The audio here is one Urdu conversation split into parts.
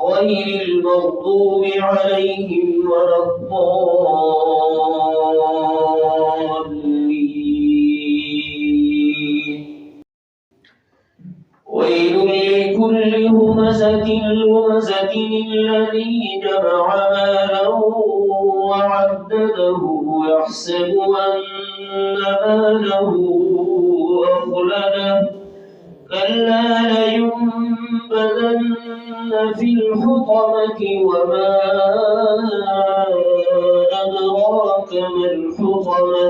غير المغضوب عليهم ولا الضالين ويل لكل همزة لمزة الذي جمع مالا وعدده يحسب أن ماله أخلده كلا لينبذن في الحطمة وما أدراك ما الحطمة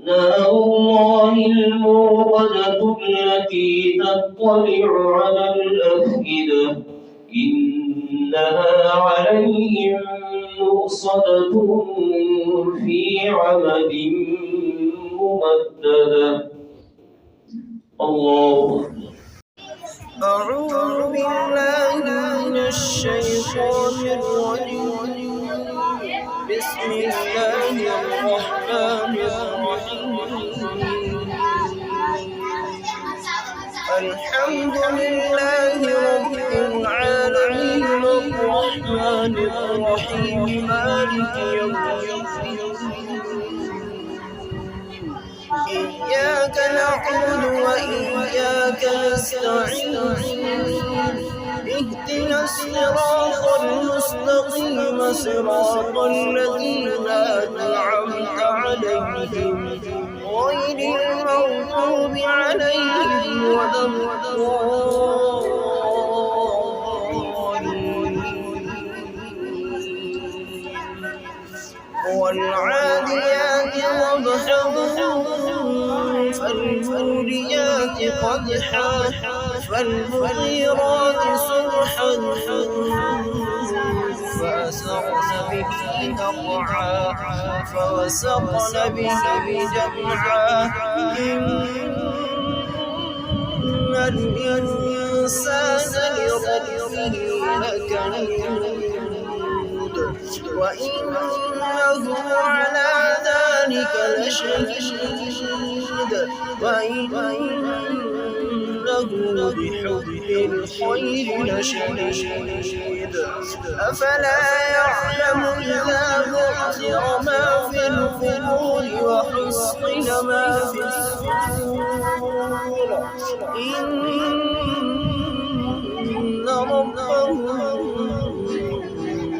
نار الله الموقدة التي تطلع على الأفئدة إنها عليهم مؤصدة في عمد ممددة. الله أعوذ بالله من الشيطان الرجيم بسم الله الرحمن الرحيم الحمد لله رب العالمين الرحمن الرحيم مالك يوم الدين إياك نعبد وإياك نستعين اهدنا الصراط المستقيم صراط الذين أنعمت عليهم غير المغضوب عليهم ولا الضالين والعاديات ضبحا فالموريات قدحا فالمغيرات صبحا فأثرن به نقعا فوسطن به جمعا إن الإنسان لربه لكنود وإنه على ذلك لشهيد وإنه بحب الخير لشديد أفلا يعلم إذا بعثر ما في القبور وحصل ما في الصدور إن ربهم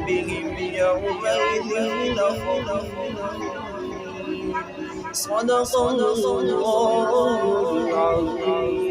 بهم يومئذ لخبير. صدق الله العظيم.